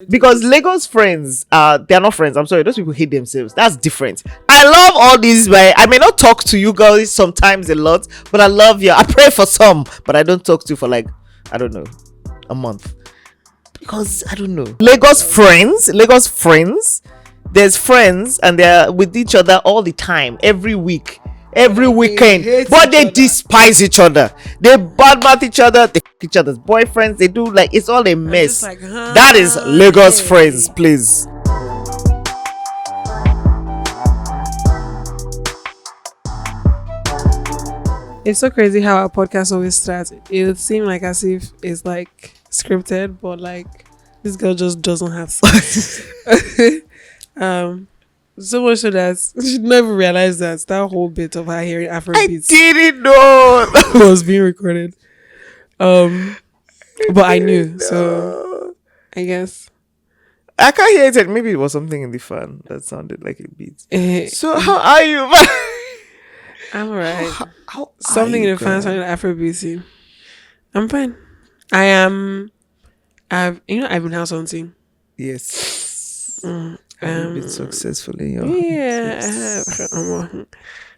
Because Lagos friends they're not friends. I'm sorry, those people hate themselves. That's different. I love all these, right? I may not talk to you guys sometimes a lot, but I love you. I pray for some, but I don't talk to you for like, I don't know, a month. Because I don't know. Lagos friends, there's friends and they're with each other all the time, every week, every weekend, but they despise each other, they badmouth each other, they f- each other's boyfriends, they do, like, it's all a mess. like, That is Lagos friends, please. It's so crazy how our podcast always starts. It would seem like as if it's like scripted, but like this girl just doesn't have sex. So much so that she never realized that whole bit of her hearing I Afrobeats didn't know. was being recorded. But I knew, so I guess. I can't hear it. Maybe it was something in the fan that sounded like a beat. Eh, So how are you? I'm alright. How Something in the fan sounded Afrobeatsy. I'm fine. I am. I've been house hunting. Yes. Mm, Have you been successfully? Yeah, I have.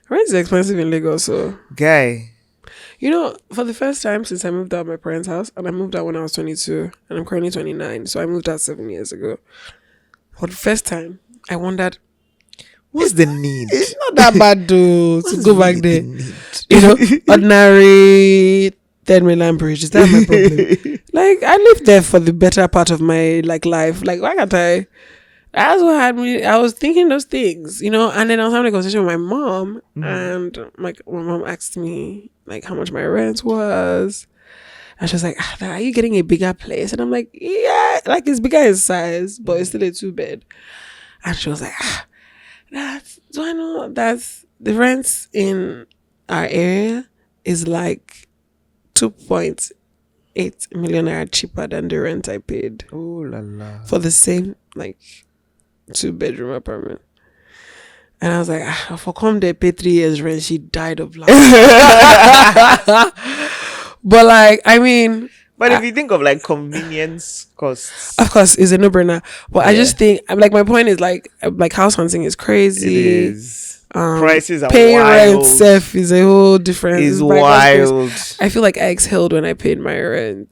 Rent is expensive in Lagos, so Guy. For the first time since I moved out of my parents' house, and I moved out when I was 22, and I'm currently 29, so I moved out 7 years ago. For the first time, I wondered, What's the need? it's not that bad though to go back there. Need? Ordinary 10 mainland bridge. Is that my problem? Like, I lived there for the better part of my life. Like, why can't I? That's what had me. I was thinking those things, and then I was having a conversation with my mom, and my mom asked me like how much my rent was, and she was like, "Are you getting a bigger place?" And I'm like, "Yeah, like it's bigger in size, but it's still a 2-bed." And she was like, "Do I know that's the rents in our area is like 2.8 million naira cheaper than the rent I paid Oh la la. for the same like 2-bedroom apartment." And I was like, for come there, pay 3 years rent, she died of laughter. But like, I mean, But if you think of like convenience costs, of course, it's a no-brainer. But I just think, like, my point is like house hunting is it crazy. is. Prices are Paying rent wild. self is a whole different. Is Like, wild. I feel like I exhaled when I paid my rent.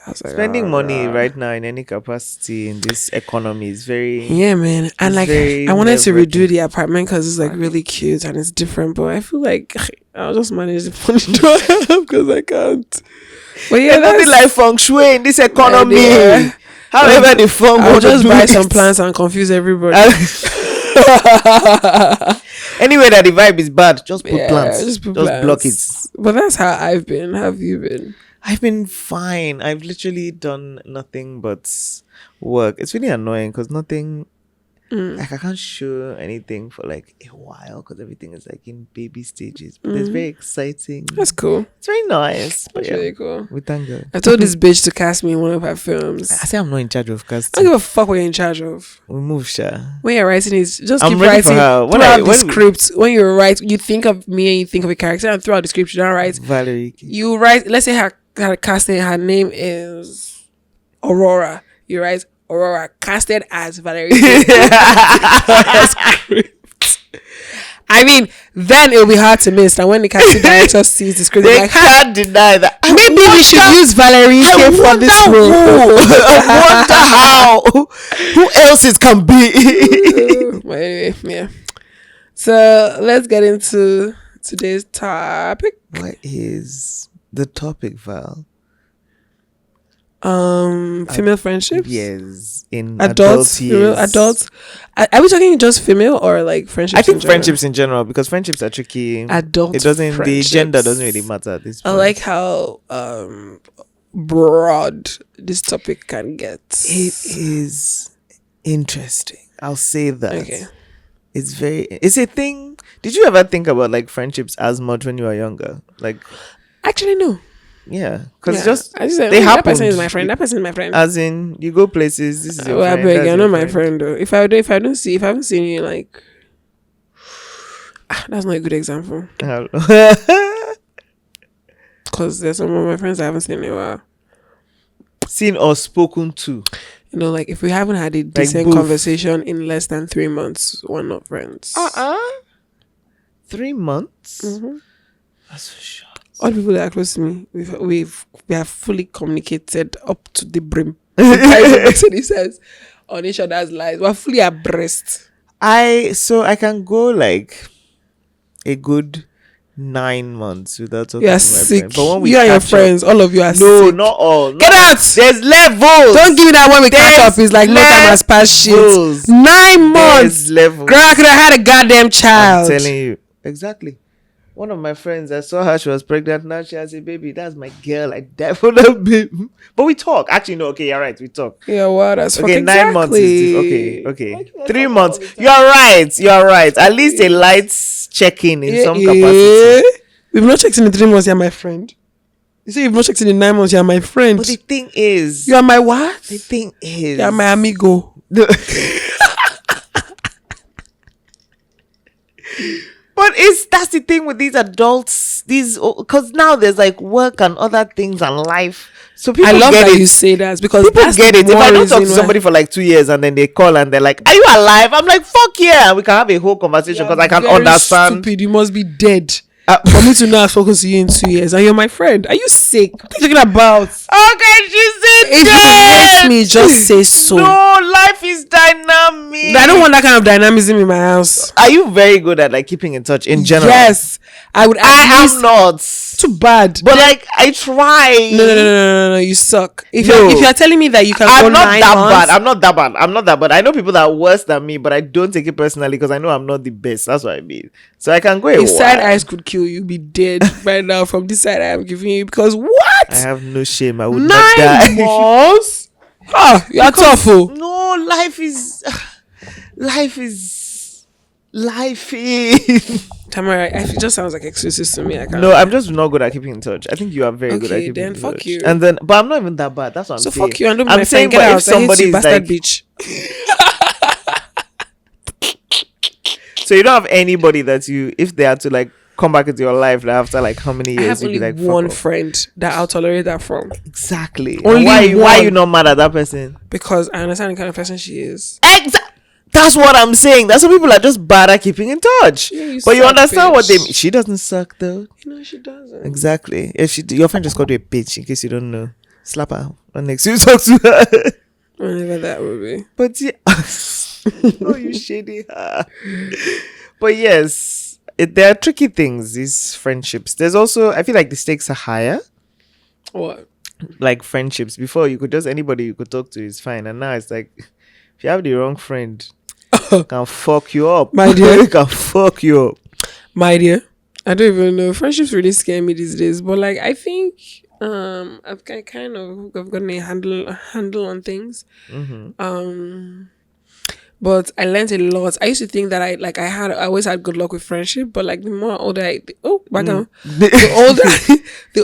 I was like, Spending money "Ah." right now in any capacity in this economy is very. Yeah, man. And It's like, very I wanted to nerve-wracking. redo the apartment because it's like really cute and it's different. But I feel like I'll just manage the money because I can't. But yeah, There's nothing like feng shui in this economy. Yeah. However, the feng I'll want to just do buy it. some plants and confuse everybody. Anyway, that the vibe is bad, just put Yeah, plants. just put block plants. it. But that's how I've been. How have you been? I've been fine. I've literally done nothing but work. It's really annoying because nothing. Like I can't show anything for like a while because everything is like in baby stages. But it's very exciting. That's cool. It's very nice. But That's yeah, really cool. we thank God. I told this bitch to cast me in one of her films. I say I'm not in charge of I don't casting. give a fuck what you're in charge of. We move, Sha. When you're writing it, just I'm keep ready for writing her. throughout the script. When you write, you think of me and you think of a character, and throughout the script, you don't write. Valerie. You write. Let's say her casting. Her name is Aurora. You write Aurora casted as Valerie. I mean, then it'll be hard to miss. And when the casting director sees the script, They they're like, can't deny that. maybe we should use Valerie for this role. I wonder how. Who else it can be? But anyway, yeah. So let's get into today's topic. What is the topic, Val? Female friendships. Yes, in Adults, adult female, years. adults. Are we talking just female or like friendships? I think in general? friendships in general, because friendships are tricky. Adult. It doesn't. The friendships. gender doesn't really matter at this I point. like how broad this topic can get. It is interesting. I'll say that. Okay. It's a thing. Did you ever think about like friendships as much when you were younger? Like, Actually, no. yeah, because Yeah. just I just said, they that happen. person is my friend. That person is my friend. As in, you go places. This is your Well, I friend. beg, that's you're your not my friend though. If I haven't seen you, like, that's not a good example. Because there's some of my friends I haven't seen in a while. Seen or spoken to. You know, like if we haven't had a decent boof. conversation in less than 3 months, we're not friends. 3 months? Mm-hmm. That's so short. All the people that are close to me, we have fully communicated up to the brim. He says on each other's lives. We're fully abreast. I can go like a good 9 months without talking You are to my sick. friend. But when we You and your catch up- friends, all of you are no, sick. not all. Get out! There's levels. Don't give me that when we catch There's up. It's like no time has passed shit. levels. 9 months. There's levels. Girl, I could have had a goddamn child. I'm telling you. Exactly. One of my friends, I saw her, she was pregnant. Now she has a baby. That's my girl. I definitely. But we talk. Actually, no. Okay, you're right. We talk. Yeah, well, that's Okay, fucking 9 months is okay. 3 months. You're right. At least a light check-in in some capacity. We've not checked in 3 months. You're my friend. You say you've not checked in 9 months. You're my friend. But the thing is, You are my what? the thing is, You're my amigo. But that's the thing with these adults, because now there's like work and other things and life. So people I love get that it. you say that because People that's get the it. If more I don't talk to reason somebody for like 2 years and then they call and they're like, "Are you alive?" I'm like, "Fuck yeah!" We can have a whole conversation because I can very understand. Stupid. You must be dead. For me to not have spoken to you in 2 years and you're my friend. Are you sick? What are you talking about? Okay, she said If you hate me, just say so. No, life is dynamic. I don't want that kind of dynamism in my house. Are you very good at like keeping in touch in general? Yes. I would I am not. too bad. But like I try. No, you suck. If No. you're telling me that you can go I'm not 9 that months, bad. I'm not that bad. I know people that are worse than me, but I don't take it personally because I know I'm not the best. That's what I mean. So I can go a if side while. eyes could kill you, be dead right now from this side I am giving you because what? I have no shame. I would 9 not die. months? You're tough. No, life is. Tamara, it just sounds like excuses to me. I can't. No, I'm just not good at keeping in touch. I think you are very good at Okay, keeping then in fuck touch. you. And then, but I'm not even that bad. That's what I'm So saying. fuck you and don't be I'm my saying, friend. Get but out. if I hate somebody you, is bastard like, bitch. so you don't have anybody that if they had to like come back into your life like, after like how many I years, have you'd only be like, fuck one off. friend that I'll tolerate that from Exactly. Only Why are one. you not mad at that person? because I understand the kind of person she is. That's what I'm saying. That's why people are just bad at keeping in touch. Yeah, you but you suck, understand what they bitch. mean. She doesn't suck though. No, she doesn't. Exactly. If your friend just called you a bitch, in case you don't know, slap her on next you talk to her. Whenever that would be. But yeah, oh you shady. But yes, there are tricky things. These friendships. There's also I feel like the stakes are higher. What? Like friendships. Before you could just anybody you could talk to is fine, and now it's like if you have the wrong friend, can fuck you up. My dear. Can fuck you up. My dear, I don't even know. Friendships really scare me these days. But like, I think I've gotten a handle on things. Mm-hmm. But I learned a lot. I used to think that I always had good luck with friendship. But like the more older the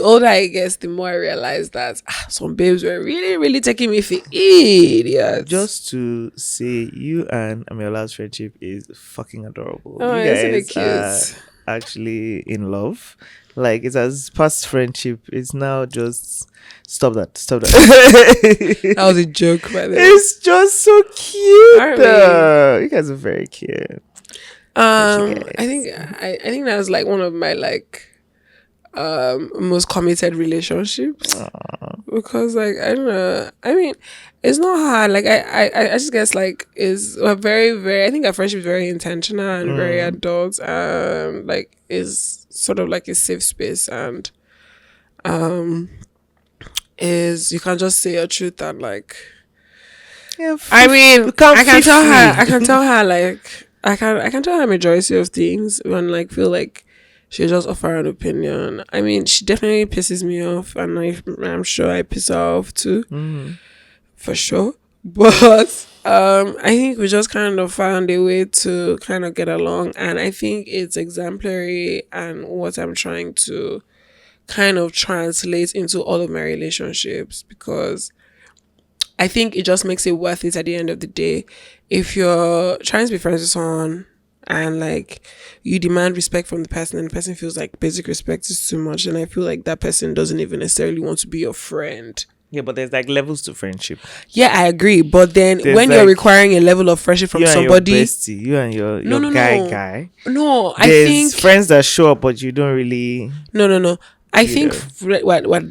older I guess, the more I realized that some babes were really, really taking me for idiots. Just to say, you and Amiola's friendship is fucking adorable. Oh, You isn't it guys cute? are actually in love. Like it's as past friendship. It's now just stop that. That was a joke, by the way. It's just so cute. Aren't we? You guys are very cute. I think that was like one of my like most committed relationships. Because like I don't know, I mean it's not hard. Like I just guess like is a very, very, I think our friendship is very intentional and very adult, like is sort of like a safe space, and is you can just say your truth and like I mean I can tell her like I can tell her majority of things and like feel like she just offer an opinion. I mean, she definitely pisses me off, and I'm sure I piss her off too, for sure. But I think we just kind of found a way to kind of get along, and I think it's exemplary and what I'm trying to kind of translate into all of my relationships, because I think it just makes it worth it at the end of the day. If you're trying to be friends with someone and like you demand respect from the person and the person feels like basic respect is too much, and I feel like that person doesn't even necessarily want to be your friend. Yeah, but there's like levels to friendship. Yeah, I agree. But then There's when you're like requiring a level of friendship from you and somebody, your bestie, you and your no, guy. no, I There's think friends that show up, but you don't really. no. I think know.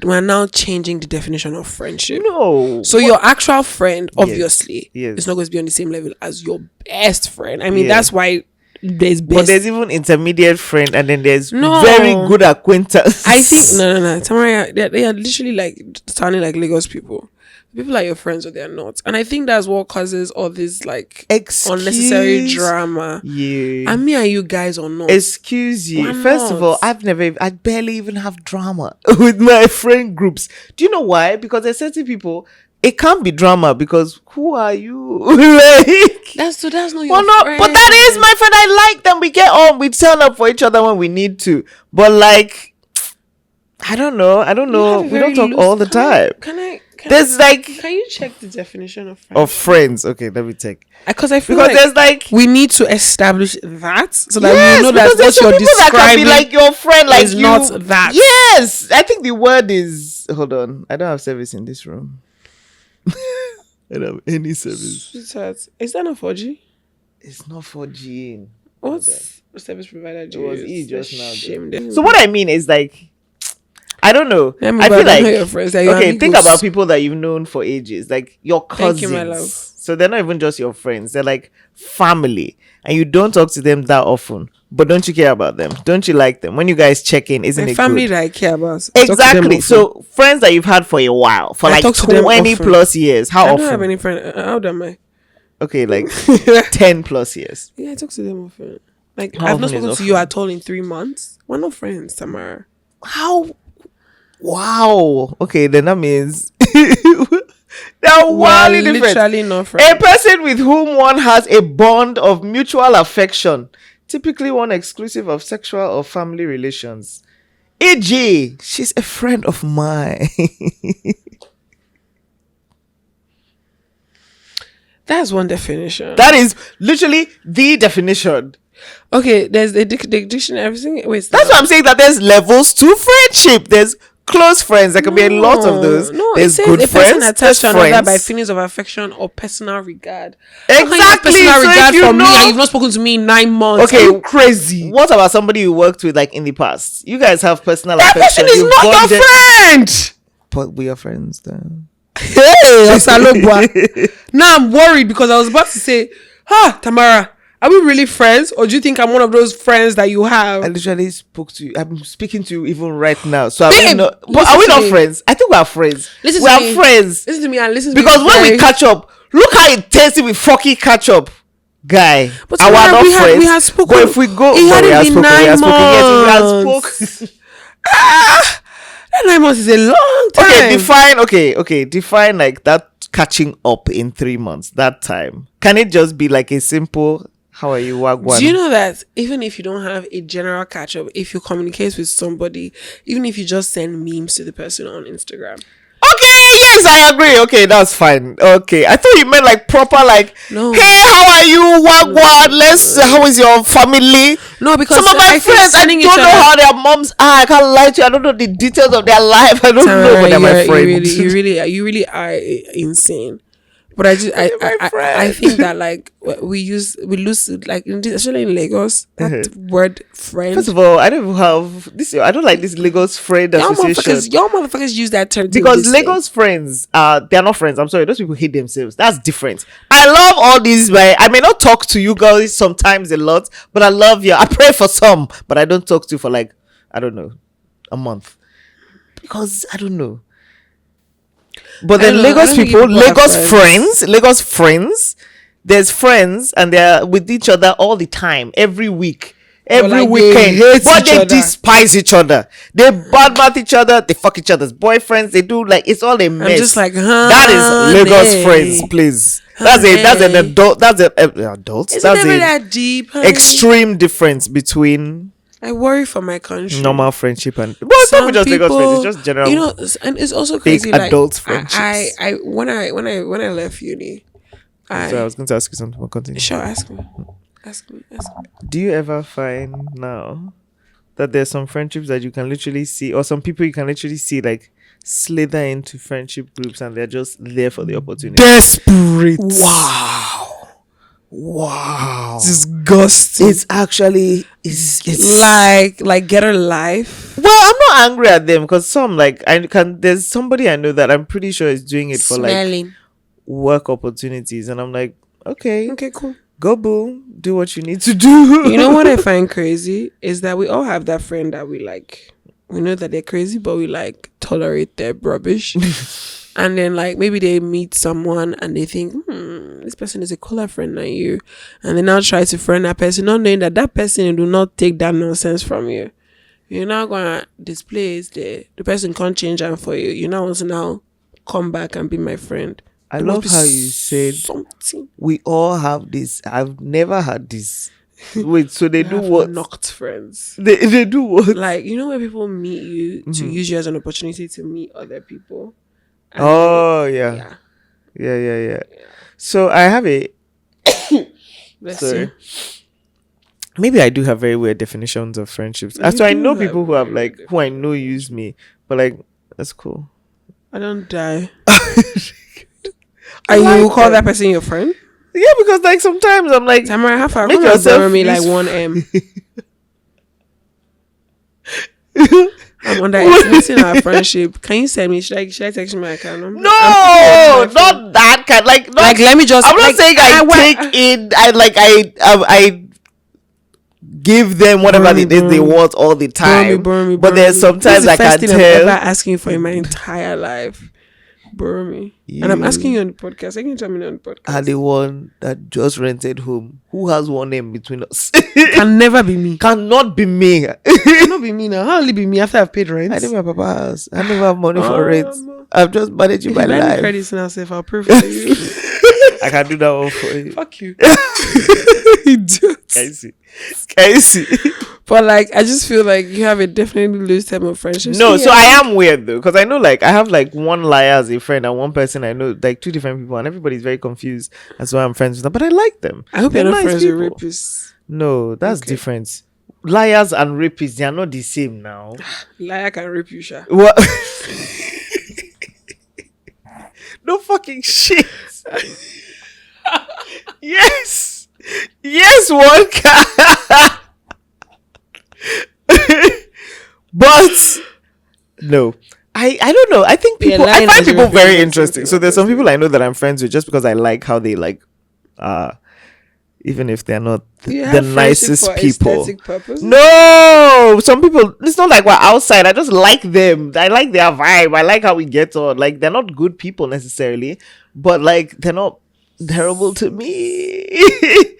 we're now changing the definition of friendship. No. So your actual friend, Yes, obviously, yes. is not going to be on the same level as your best friend. I mean, Yeah. that's why there's best. But there's even intermediate friend, and then there's No. very good acquaintance. I think no. Tamara, they are literally like sounding like Lagos people. People are your friends or they're not, and I think that's what causes all this like unnecessary drama. Yeah. And me and you guys are not. Excuse you. Why First of all, not? I barely even have drama with my friend groups. Do you know why? Because there's certain people, it can't be drama because who are you? Like, That's not your well, no, friend. but that is my friend. I like them. We get on. We turn up for each other when we need to. But like, I don't know. We don't talk all the time. There's like Can you check the definition of friend? of friends. Okay, let me take. Because I feel Because like there's like we need to establish that so that yes, we know because that there's what some you're people that can be describing like your friend, like is you. not that. Yes, I think the word is. Hold on, I don't have service in this room. I don't have any service. Sweetheart, is that not 4G? It's not 4G. What service provider do It you was use? E just now, though. Shame them. So what I mean is like, I don't know. Let me I go feel and know like your friends, that your okay, amigos. think about people that you've known for ages, like your cousins. Thank you, my love. So they're not even just your friends; they're like family, and you don't talk to them that often. But don't you care about them? Don't you like them? When you guys check in, isn't My it family good? that I care about. I talk to them Exactly. often. So friends that you've had for a while, for I like talk to them 20 often. plus years. How I often? don't have any friend. How old am I? Okay, like 10 plus years. Yeah, I talk to them often. Like How I've not often is spoken to you often? at all in 3 months. We're not friends, Tamara. How? Wow. Okay, then that means they're We're wildly different. literally not A friends. person with whom one has a bond of mutual affection, typically one exclusive of sexual or family relations. E.g., she's a friend of mine. That's one definition. That is literally the definition. Okay, there's the dictionary. Everything. Wait, That's why I'm saying that there's levels to friendship. There's close friends. There can be a lot of those. No, There's it says good a friends. person attached to there's another friends. by feelings of affection or personal regard. How can you have Exactly. personal So regard if you for me know- and you've not spoken to me in 9 months. Okay, Are you crazy? What about somebody you worked with like in the past? You guys have personal That affection. person is You've not your bonded- friend. But we are friends then. Hey, Osalogwa. Now I'm worried because I was about to say, Tamara, are we really friends, or do you think I'm one of those friends that you have? I literally spoke to you. I'm speaking to you even right now. So are we Babe, not? But listen are we to not me. friends? I think we are friends. Listen we to are me. friends. Listen to me and listen to Because me. when we very- catch up, look how intensely we fucking catch up, guy. But I Tamara, not we had- friends. we had spoken- But if we go, it no, hadn't we have been spoken. We 9 have spoken. Yes, we months. have spoken. That 9 months is a long time. Okay, define. Okay, define like that catching up in 3 months. That time. Can it just be like a simple? How are you, Wagwan? Do you know that even if you don't have a general catch up, if you communicate with somebody, even if you just send memes to the person on Instagram, Okay, yes, I agree. Okay, that's fine. Okay, I thought you meant like proper, like, No. hey, how are you, Wagwan? How is your family? no, because Some of my I think friends, I sending don't each know other- how their moms are. I can't lie to you. I don't know the details of their life. I don't know, but they're my Tamara, friends. you really are insane. But I think that like we lose like especially in Lagos that word friend. First of all, I don't even have this. I don't like this Lagos friend association. Y'all motherfuckers use that term to Because this Lagos friends, they're not friends. I'm sorry, those people hate themselves. That's different. I love all these. I may not talk to you guys sometimes a lot, but I love you. I pray for some, but I don't talk to you for like, I don't know, a month. Because I don't know. But then I don't know. I Lagos don't think people, people have Lagos friends, there's friends and they're with each other all the time, every week. Every like, they weekend, hate but each they other. despise each other. They badmouth each other. They fuck each other's boyfriends. They do like it's all a mess. I'm just like, that is Lagos honey. friends, please. That's an Honey. adult. That's a adult. Is That's it ever a that deep? Honey? extreme difference between I worry for my country. normal friendship and well, it's not just Lagos friends. It's just general. You know, and it's also fake crazy. Like adult friendships. I when I left uni, So I was going to ask you something. More continue. sure ask me. Do you ever find now that there's some friendships that you can literally see, or some people you can literally see like slither into friendship groups and they're just there for the opportunity. Desperate. Wow. Disgusting. It's actually it's like get a life. well, I'm not angry at them because some like there's somebody I know that I'm pretty sure is doing it for like work opportunities, and I'm like, okay, Cool. Go boo, do what you need to do. You know what I find crazy is that we all have that friend that we like. We know that they're crazy, but we like tolerate their rubbish. And then like maybe they meet someone and they think, this person is a cooler friend than you, and they now try to friend that person, not knowing that that person do not take that nonsense from you. You're not gonna display it there. The person can't change them for you. You now want to now come back and be my friend. I love how you said something. We all have this. I've never had this. Wait, so they do what? Knocked friends. They do what? Like, you know when people meet you to use you as an opportunity to meet other people. Oh yeah. So I have a sorry. Maybe I do have very weird definitions of friendships. So I know people who have like who I know use me, but like that's cool. I don't die. And you call that person your friend? Yeah, because like sometimes I'm like, Tamara, how far? Make yourself me like 1M. I'm underestimating our friendship. Can you send me? Should I text you my account number? No, not that kind. Like let me just. I'm not like, saying I take in. I give them whatever it is they want all the time. But there's sometimes I can tell. I'm ever asking for in my entire life. Borrow me. And I'm asking you on the podcast. I can tell me on the podcast. And the one that just rented home, who has one name between us, can never be me. Cannot be me. Cannot be me now. How will it be me after I've paid rent? I live in my papa's house. I never have money for rent. I'm just managing my life. Credits now, if I'll pray for you. I can do that one for you. Fuck you. Idiot. Can you see? But like, I just feel like you have a definitely loose type of friendship. No, so I am weird though, because I know like I have like one liar as a friend and one person I know, like two different people, and everybody's very confused. That's why I'm friends with them. But I like them. I hope you're not friends with rapists. No, that's different. Liars and rapists, they are not the same now. Liar can rape you, Sha. What? No fucking shit. Yes, one can. But no, I don't know. I think people. I find people very interesting. So there's some people I know that I'm friends with just because I like how they like, even if they're not the nicest people. No, some people. It's not like we're outside. I just like them. I like their vibe. I like how we get on. Like they're not good people necessarily, but like they're not terrible to me.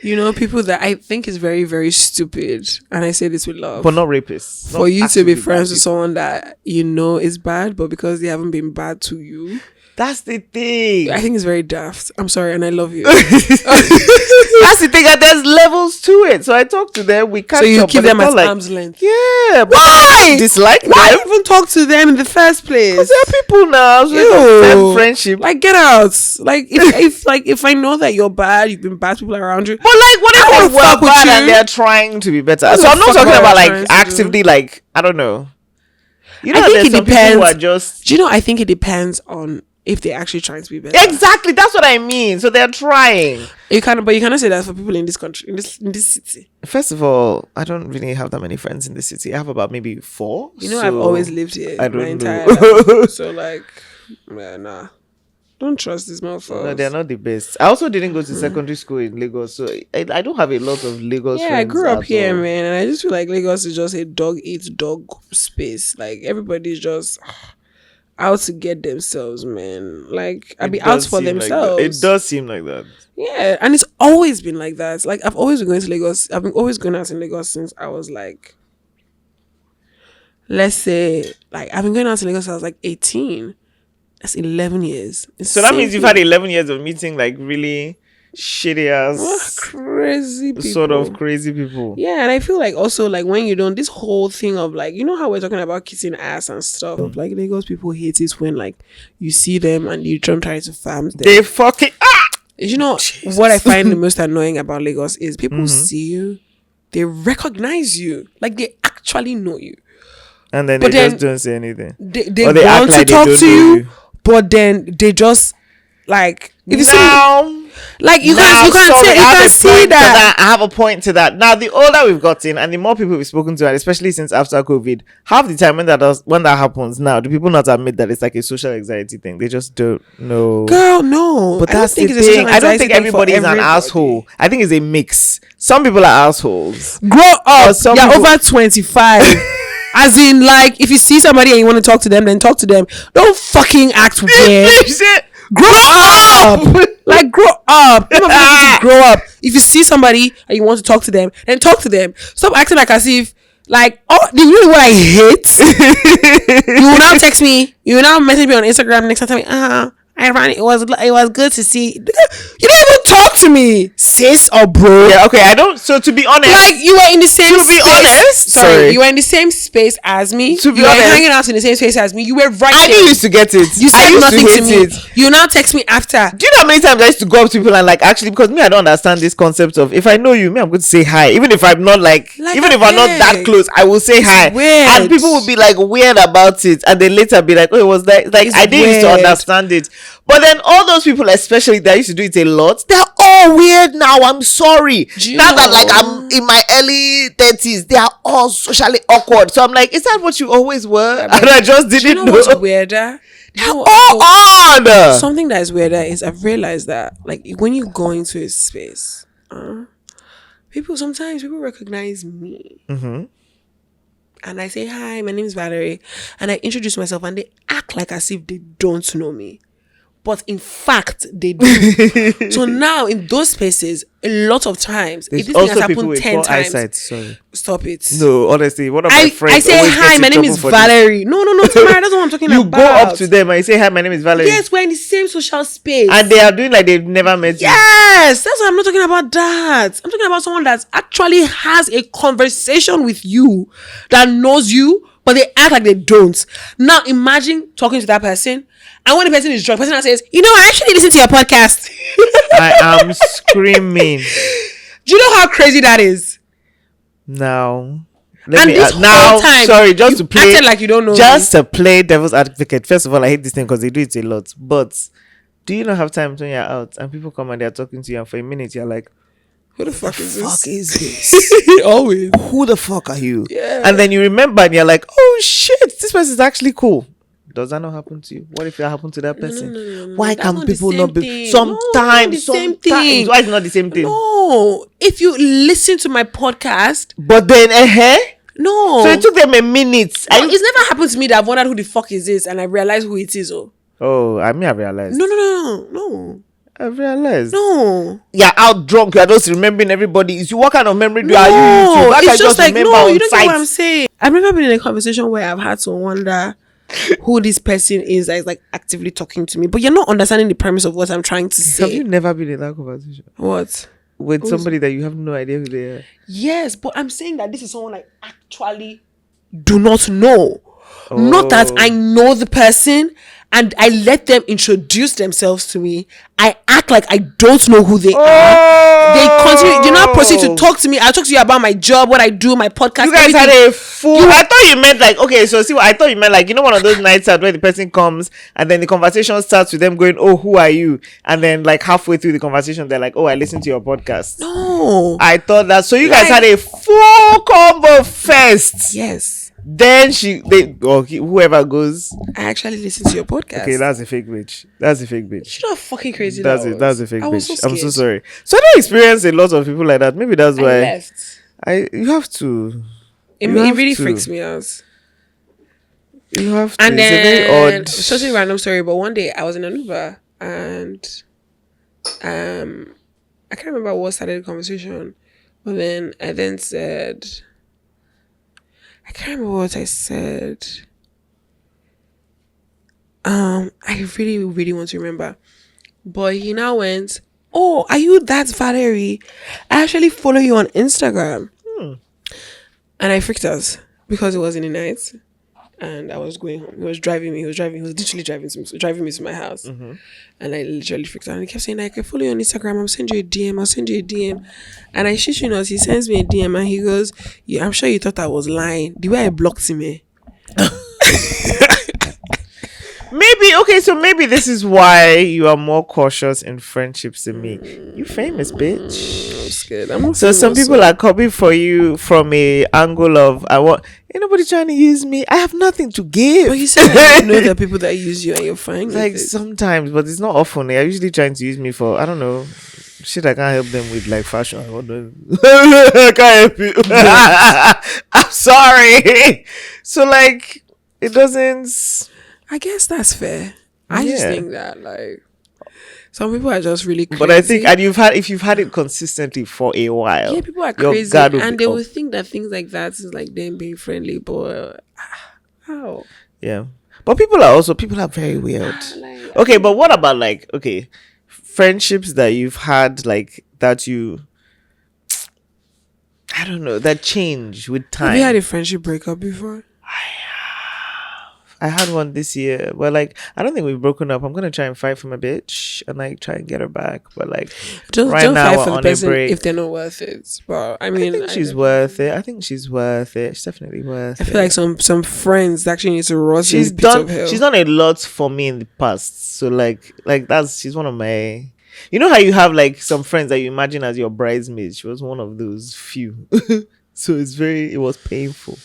You know, people that I think is very, very stupid, and I say this with love, but not rapists. For you to be friends with someone that you know is bad, but because they haven't been bad to you, that's the thing. I think it's very daft. I'm sorry, and I love you. That's the thing, and there's levels to it. So I talk to them. We catch up. So you keep them at like, arm's length. Yeah. But why? Dislike why them? even talk to them in the first place? Because they're people now. So friendship. Like get out. Like if I know that you're bad, you've been bad people around you. But like what if we're bad and they're trying to be better? So I'm not talking about like actively like I don't know. You know, I think it depends. Do you know? I think it depends on if they're actually trying to be better. Exactly, that's what I mean. So they're trying. But you cannot say that for people in this country, in this city. First of all, I don't really have that many friends in this city. I have about maybe 4. You know, I've always lived here. I don't know. Life. So like, nah. Don't trust these motherfuckers. No, they're not the best. I also didn't go to secondary school in Lagos, so I don't have a lot of Lagos friends. Yeah, I grew up here, man, and I just feel like Lagos is just a dog eats dog space. Like everybody's just out to get themselves, man. Like I be out for themselves. It does seem like that. Yeah, and it's always been like that. Like I've always been going to Lagos. I've been always going out in Lagos since I was like, let's say, like I've been going out to Lagos since I was like 18. That's 11 years. So that means you've had 11 years of meeting like really shitty ass, crazy people. Sort of crazy people. Yeah, and I feel like also like when you don't, this whole thing of like, you know how we're talking about kissing ass and stuff. Like Lagos people hate it when like you see them and you try to farm them. They fucking You know what I find the most annoying about Lagos is people see you, they recognize you, like they actually know you. And then But they then just don't say anything. They Or they act want to like they talk don't to know you, you. but then they just like if you see Now, like you now, can sorry, say, you I have can a see point to that. I have a point to that. Now, the older we've gotten and the more people we've spoken to, and especially since after COVID, half the time when that happens now, do people not admit that it's like a social anxiety thing? They just don't know. Girl, no. But I don't that's think the it's a social thing. I don't anxiety think thing for everybody is an everybody. asshole. I think it's a mix. Some people are assholes. Grow up. some You're people- over 25. As in, like, if you see somebody and you want to talk to them, then talk to them. Don't fucking act weird. Grow up. Like, grow up. Some of you need to grow up. If you see somebody and you want to talk to them, then talk to them. Stop acting like as if, like, oh, do you know what I hate? You will now text me. You will now message me on Instagram next time. Tell me, I ran. It was good to see. You didn't even talk to me, sis or bro. Yeah, okay. I don't. So to be honest, Like you were in the same. To be honest, sorry. you were in the same space as me. To be you were honest, hanging out in the same space as me. You were right I there. didn't used to get it. You I said used nothing to hate me. it. You now text me after. Do you know how many times I used to go up to people and like actually, because me, I don't understand this concept of if I know you, me, I'm going to say hi, even if I'm not even if I'm not that close, I will say hi. Weird. And people will be like weird about it, and then later be like, oh, it was that. Like It's I didn't used to weird. understand it. But then all those people, especially that used to do it a lot, they're all weird now. I'm sorry. You Now that like know. I'm in my early 30s, they are all socially awkward. So I'm like, is that what you always were? And I just Do you didn't know know. what's weirder? They're all odd. Something that is weirder is I've realized that like when you go into a space, sometimes people recognize me. And I say, hi, my name is Valerie. And I introduce myself and they act like as if they don't know me. But in fact, they do. So now in those spaces, a lot of times, There's if this thing has also people happened with 10 poor times, eyesight. Sorry. stop it. No, honestly, one of my friends. I say, always hi, gets my in name trouble is for this. Valerie. No, Tamara, that's what I'm talking You about. go up to them and you say, hi, my name is Valerie. Yes, we're in the same social space. And they are doing like they've never met you. Yes, that's what I'm not talking about. That I'm talking about someone that actually has a conversation with you, that knows you, but they act like they don't. Now imagine talking to that person, and when the person is drunk, the person now says, "You know, I actually listen to your podcast." I am screaming. Do you know how crazy that is? Now. And this whole time, sorry, just you to play. acted like you don't know Just to play devil's advocate. First of all, I hate this thing because they do it a lot. But do you not have time when you're out and people come and they're talking to you, and for a minute you're like, Who the fuck is fuck this? is this? Always. Who the fuck are you? Yeah. And then you remember and you're like, oh shit, this person is actually cool. Does that not happen to you? What if that happened to that person? No. Why That's can not the people same not be thing. sometimes? No, not the same Sometimes. thing. Why is it not the same thing? No, if you listen to my podcast, But then no. so it took them a minute. No, it's never happened to me that I've wondered who the fuck is this, and I realized who it is. I realized. No. I realized. No. You're out drunk. You're just remembering everybody. What kind of memory do you are you No, into? That it's guy just like, remember no, on you don't sight. get what I'm saying. I've never been in a conversation where I've had to wonder who this person is that is like actively talking to me. But you're not understanding the premise of what I'm trying to say. Have you never been in that conversation What? with somebody that you have no idea who they are? Yes, but I'm saying that this is someone I actually do not know. Not that I know the person and I let them introduce themselves to me. I act like I don't know who they are. They continue. You now proceed to talk to me. I'll talk to you about my job, what I do, my podcast. You guys everything. had a full. I thought you meant like, okay, so see what I thought you meant, like, you know, one of those nights out where the person comes and then the conversation starts with them going, oh, who are you? And then like halfway through the conversation they're like, oh, I listened to your podcast. No. I thought that. So you guys had a full combo first. Yes. Then whoever goes. I actually listened to your podcast. Okay, that's a fake bitch. That's a fake bitch. You know how fucking crazy That's that it. was? That's a fake I was bitch. so I'm so scared. sorry. So I don't experience a lot of people like that. Maybe that's I why left. you have to. It You have really to. freaks me out. You have to. And it's a very then, odd. such a random story, but one day I was in an Uber and I can't remember what started the conversation, but then I then said, I can't remember what I said. I really, really want to remember. But he now went, oh, are you that Valerie? I actually follow you on Instagram. And I freaked out because it was in the night and I was going home. He was driving me. He was literally driving me to my house. And I literally freaked out. And he kept saying, I can follow you on Instagram. I'll send you a DM. And I shit you not, he sends me a DM and he goes, I'm sure you thought I was lying. The way I blocked him, Maybe okay, so maybe this is why you are more cautious in friendships than me. You famous, bitch. I'm scared. I'm not So some famous, people are coming for you from a angle of ain't nobody trying to use me. I have nothing to give. But you said that you know the people that use you and you're fine. Like with it. sometimes, but it's not often. They are usually trying to use me for I don't know shit. I can't help them with like fashion. I can't help you. I'm sorry. So like it doesn't. I guess that's fair. I just Yeah. think that like some people are just really crazy. But I think, and if you've had it consistently for a while, yeah, people are your crazy, guard will and be they up. will think that things like that is like them being friendly. But how? Yeah, but people are very weird. Like, Okay, but what about like friendships that you've had like that you I don't know that change with time. have you had a friendship breakup before? I had one this year, but like I don't think we've broken up. I'm gonna try and fight for my bitch and like try and get her back. But like Don't right now fight we're for the on a person break. if they're not worth it. But I mean, I think she's worth it. I think she's worth it. She's definitely worth it. I feel like some friends actually need to rot She's in the pit done of hell. she's done a lot for me in the past. So like she's one of my you know how you have like some friends that you imagine as your bridesmaids. She was one of those few. So it was painful.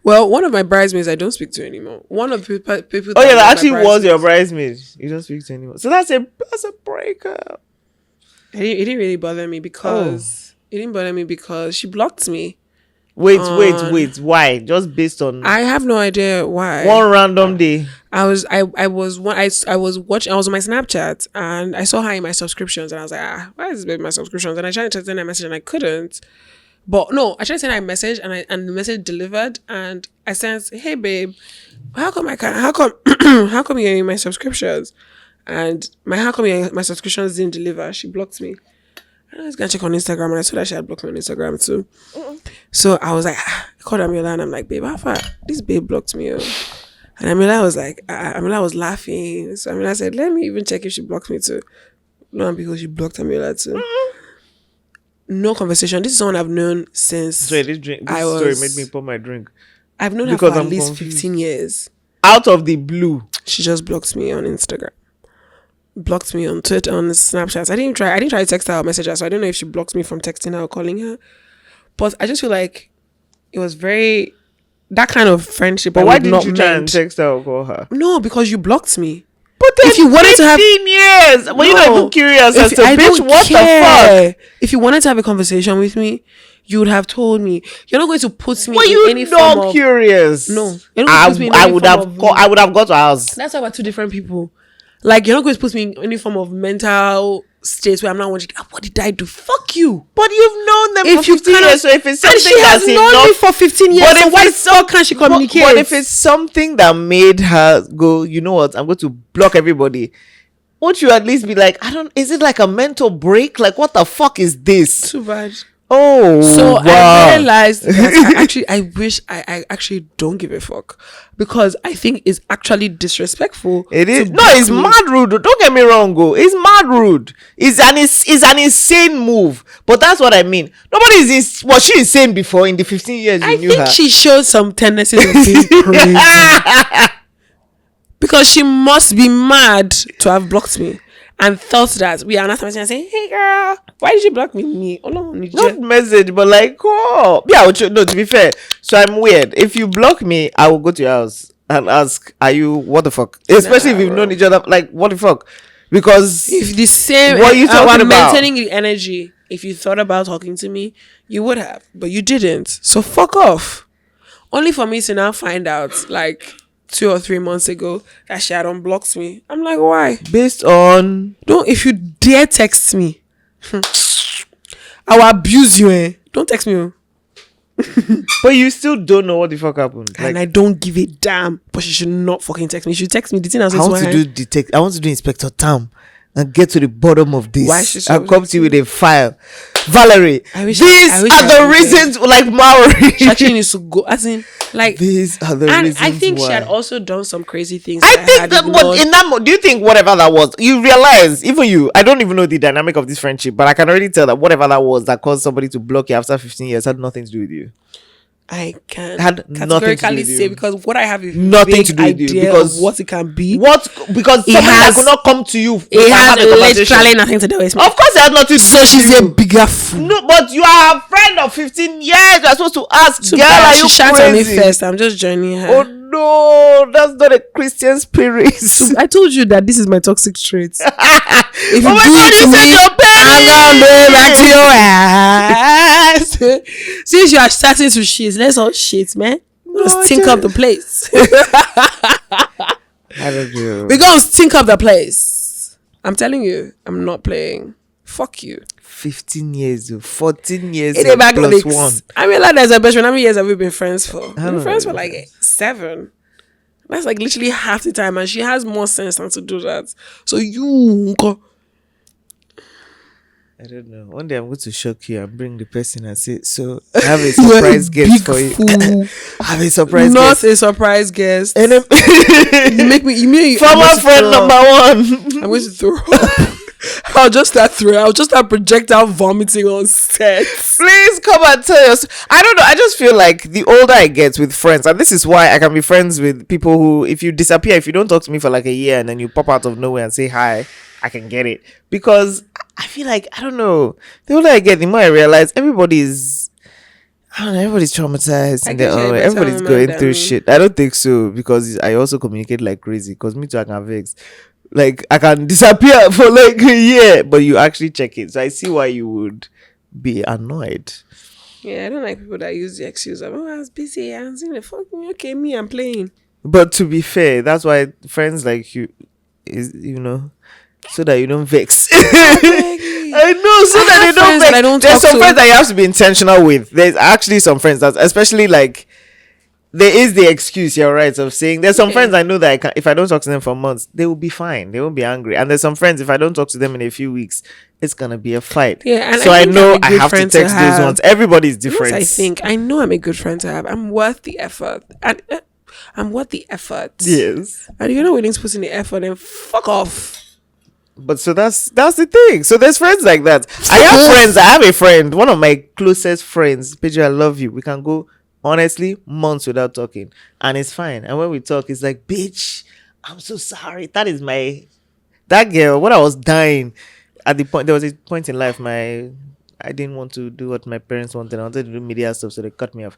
Well, one of my bridesmaids I don't speak to anymore. One of the people. Oh yeah, was that my actually was your bridesmaids. bridesmaid. You don't speak to anyone. So that's a breakup. It didn't really bother me because it didn't bother me because she blocked me. Wait. Why? Just based on I have no idea why. one random day. I was watching. I was on my Snapchat and I saw her in my subscriptions and I was like, why is this baby in my subscriptions? And I tried to send a message and I couldn't. But no, I tried to send her a message and the message delivered and I sent, hey babe, how come how come you're in my subscriptions? And how come my subscriptions didn't deliver? She blocked me. And I was gonna check on Instagram and I saw that she had blocked me on Instagram too. So I was like, I called Amila and I'm like, babe, how far? This babe blocked me. And Amila was like, Amila was laughing. So Amila said, let me even check if she blocked me too. No, because she blocked Amila too. No conversation. This is someone I've known since. Sorry, this story made me pour my drink. I've known her for at least 15 years. Out of the blue. She just blocked me on Instagram. Blocked me on Twitter, on Snapchat. I didn't try to text her or message her, so I don't know if she blocked me from texting her or calling her. But I just feel like it was very that kind of friendship. But why didn't you try and text her or call her? No, because you blocked me. But then if you wanted to have 15 years, were you not even curious as to I bitch? don't What care. the fuck? If you wanted to have a conversation with me, you would have told me. You're not going to put me Were in you any not form of curious? No, you're not going to put me in I any would form have of- I would have got to house. That's why we're two different people. Like, you're not going to put me in any form of mental state where I'm not wondering, what did I do? Fuck you. But you've known them If for you 15 cannot- years, so if it's And something she has that's known me enough, for 15 years. But So if why the it's fuck can't she communicate? But if it's something that made her go, you know what, I'm going to block everybody. Won't you at least be like, is it like a mental break? Like, what the fuck is this? Too bad. Oh, So wow. I realized that I wish I actually don't give a fuck because I think it's actually disrespectful. It is to no, block it's me. mad rude. Don't get me wrong, go. It's mad rude. It's an insane move. But that's what I mean. Nobody was she insane before in the 15 years you I knew think her? she showed some tendencies of being crazy because she must be mad to have blocked me and thought that we are not and saying, "Hey girl, why did you block me?" Oh no, Not message, but like, oh, yeah. No, to be fair, so I'm weird. If you block me, I will go to your house and ask, "Are you what the fuck?" Especially if we've known each other, like, what the fuck? Because if the same, what are you talking about? maintaining the energy. If you thought about talking to me, you would have, but you didn't. So fuck off. Only for me to now find out, like 2 or 3 months ago, that she had unblocked me. I'm like, why? based on If you dare text me, I will abuse you. Don't text me. but you still don't know what the fuck happened. Like, And I don't give a damn. But she should not fucking text me. She should text me. The thing I want to do I want to do Inspector Tam and get to the bottom of this. Why she I'll come to you with a file. Valerie, I wish these I are was the there. reasons, like Maori. She actually needs to go. As in, like, These are the and reasons I think why. she had also done some crazy things. I that think had that, but ignored. in that, do you think whatever that was, you realize, even you, I don't even know the dynamic of this friendship, but I can already tell that whatever that was that caused somebody to block you after 15 years had nothing to do with you. I can Had nothing to do categorically with say you. because what I have is Nothing big to do with you, idea because of what it can be. What? Because It somebody that has- could not come to you. It and has have a conversation. literally nothing to do with me. Of course, it has nothing to do So with she's you. a bigger fool. No, but you are a friend of 15 years. You are supposed to ask, Too girl, bad. are She you shot on me crazy? first. I'm just joining her. Oh no, that's not a Christian spirit. I told you that this is my toxic trait. If you Oh my do God, it to you said me, your I'm gonna do it back to your ass. Since you are starting to shit, let's all shit, man. We're gonna No, stink just- up the place. I don't know. We're gonna stink up the place. I'm telling you, I'm not playing. Fuck you. 15 years, 14 years It ain't back plus plus 1. I mean, like, there's a best friend. How many years have we been friends for? We've don't been know. friends for like 7. That's like literally half the time, and she has more sense than to do that. So you, I don't know. One day I'm going to shock you and bring the person and say, so I have a surprise guest for you. I have a surprise not guest. a surprise guest. And then You make me. You mean former friend number 1. I'm going to throw up. I'll just start throwing. I'll just start projectile vomiting on set. Please come and tell us. I don't know. I just feel like the older I get with friends, and this is why I can be friends with people who, if you disappear, if you don't talk to me for like a year and then you pop out of nowhere and say hi, I can get it. Because I feel like, I don't know, the older I get, the more I realize everybody's traumatized I in their guess you're own a way. better Everybody's woman going than through me. shit. I don't think so, because I also communicate like crazy. Because me too, I can vex. Like, I can disappear for like a year, but you actually check it. So I see why you would be annoyed. Yeah, I don't like people that use the excuse of, I was busy. I was in the fucking, okay, me, I'm playing. But to be fair, that's why friends like you is, so that you don't vex. I know, so I that have they don't friends vex. that I don't There's talk some to. friends that you have to be intentional with. There's actually some friends that, especially like, there is the excuse, you're right, of saying there's some friends I know that if I don't talk to them for months, they will be fine. They won't be angry. And there's some friends, if I don't talk to them in a few weeks, it's gonna be a fight. Yeah, and so I I think know I'm a I good have to friend text to those have. ones. Everybody's different. Yes, I know I'm a good friend to have. I'm worth the effort. And I'm worth the effort. Yes. And if you're not willing to put in the effort, then fuck off. But so that's the thing. So there's friends like that. I have a friend, one of my closest friends. Pedro, I love you. We can go honestly months without talking, and it's fine. And when we talk, it's like, bitch, I'm so sorry. That girl. When I was dying, there was a point in life I didn't want to do what my parents wanted. I wanted to do media stuff, so they cut me off,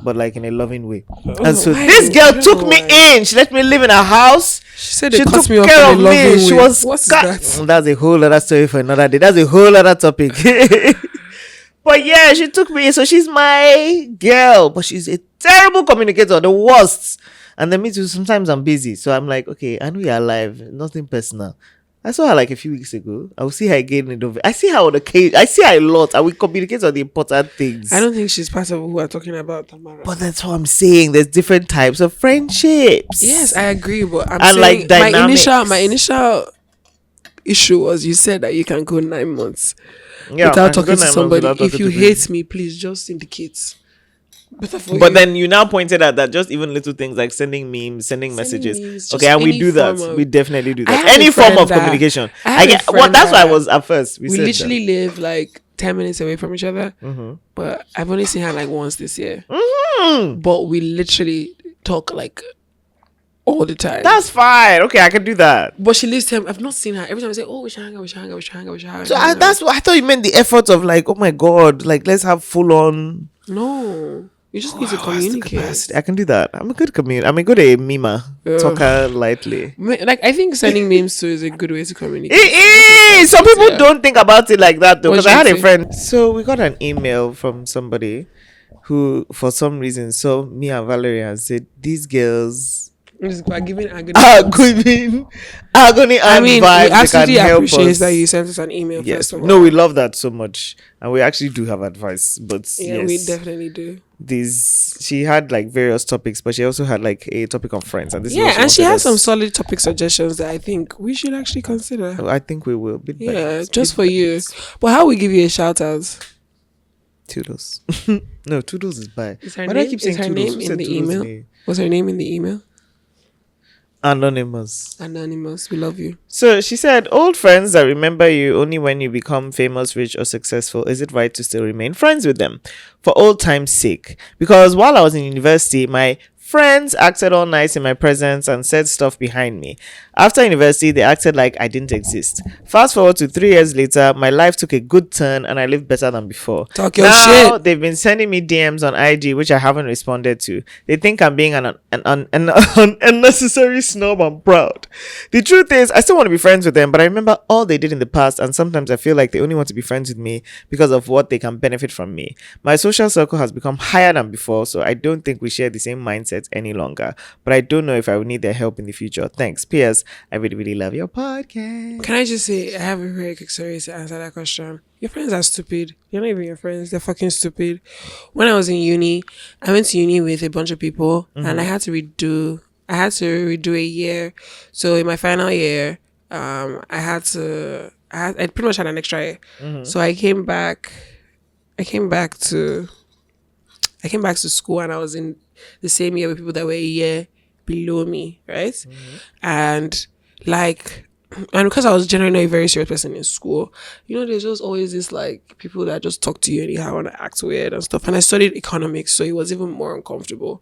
but like in a loving way. And so why? this I girl don't took know me why. in. She let me live in her house. She said they She cut took me off care in of a me. loving She way. was What is ca- that? That's a whole other story for another day. That's a whole other topic. But yeah, she took me in. So she's my girl, but she's a terrible communicator, the worst. And then me too, sometimes I'm busy. So I'm like, okay, I know you're alive. Nothing personal. I saw her like a few weeks ago. I will see her again in November. I see her on the cage. I see her a lot. And we communicate on the important things. I don't think she's part of who we're talking about, Tamara. But that's what I'm saying. There's different types of friendships. Yes, I agree. But I'm And, saying like, dynamics. my initial issue was you said that you can go 9 months Yeah, I without can go talking to 9 months somebody. without If talking you to hate me, please just indicate. Better for But you. then you now pointed out that just even little things like sending memes, sending messages. memes, Okay, just and we any do that. form of- We definitely do I that. have Any a form friend of that- communication. I have a Well, friend that's why I that was at first. we said that. literally live like 10 minutes away from each other. But I've only seen her like once this year. But we literally talk like all the time. That's fine. Okay, I can do that. But she lives 10. I've not seen her. Every time I say, oh, we should hang out, we should hang out, we should hang out, we should hang out. So that's what I thought you meant, the effort of like, oh my god, like let's have full on. No. You just need to Wow, that's the communicate. capacity. I can do that. I'm a good comedian. I'm a good meme. Talker lightly. Like, I think sending memes too is a good way to communicate. It is. Some people Yeah. don't think about it like that though. What Because do I you had a think? friend. So we got an email from somebody who, for some reason, saw me and Valerie and said, "These girls We're giving agony. are giving agony and I mean, we vibes. They can absolutely help appreciate us." that you sent us an email. Yes. First of all. No, we love that so much, and we actually do have advice. But Yeah, yes, we definitely do. she had like various topics, but she also had like a topic on friends, and this is what Yeah, and she wanted has some us- solid topic suggestions that I think we should actually consider. I think we will. Bit by Yeah, bit, just bit for by you. bit. But how we give you a shout out? Toodles. No, Toodles is by. Is her Why do I name? keep Is saying her Toodles? name Who in said the Toodles email? me? Was her name in the email? Anonymous. We love you. So she said, old friends that remember you only when you become famous, rich, or successful, is it right to still remain friends with them? For old time's sake. Because while I was in university, my friends acted all nice in my presence and said stuff behind me. After university, they acted like I didn't exist. Fast forward to 3 years later, my life took a good turn and I lived better than before. Talk your Now, shit. they've been sending me DMs on IG, which I haven't responded to. They think I'm being an unnecessary snob. I'm proud. The truth is, I still want to be friends with them, but I remember all they did in the past, and sometimes I feel like they only want to be friends with me because of what they can benefit from me. My social circle has become higher than before, so I don't think we share the same mindset any longer. But I don't know if I will need their help in the future. Thanks. P.S. I really, really love your podcast. Can I just say, I have a very quick story to answer that question. Your friends are stupid. You're not even your friends. They're fucking stupid. When I was in uni, I went to uni with a bunch of people, and I had to redo a year. So in my final year, I pretty much had an extra year. So I came back to school, and I was in the same year with people that were a year below me, right? And because I was generally not a very serious person in school, there's just always this like people that just talk to you anyhow and act weird and stuff. And I studied economics, so it was even more uncomfortable.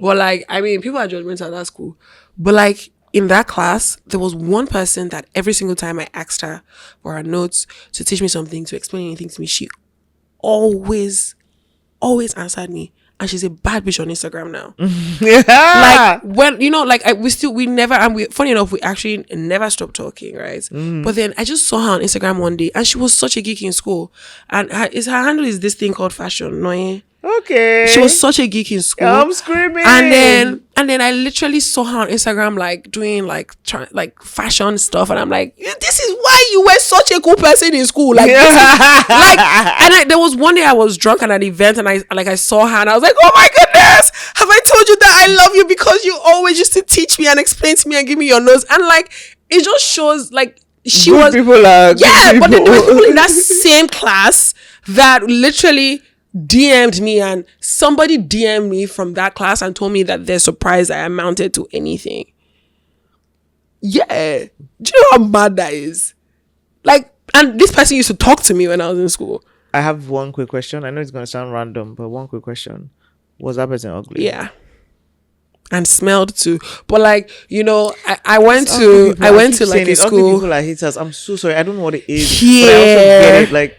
But people are judgmental at that school. But in that class, there was one person that every single time I asked her for her notes to teach me something, to explain anything to me, she always answered me. And she's a bad bitch on Instagram now. Funny enough, we actually never stopped talking, right? But then I just saw her on Instagram one day, and she was such a geek in school. And her handle is this thing called fashion, no? Yeah? Okay. She was such a geek in school. I'm screaming. And then I literally saw her on Instagram doing fashion stuff, and I'm like, this is why you were such a cool person in school. There was one day I was drunk at an event, and I saw her, and I was like, oh my goodness, have I told you that I love you because you always used to teach me and explain to me and give me your notes? And it just shows she good was people are good people. But then there were people in that same class that literally DM'd me, and somebody DM'd me from that class and told me that they're surprised I amounted to anything. Yeah. Do you know how mad that is? And this person used to talk to me when I was in school. I have one quick question. I know it's going to sound random, but one quick question. Was that person ugly? Yeah. And smelled too. But I went to a school. People are haters. I'm so sorry. I don't know what it is. Yeah. But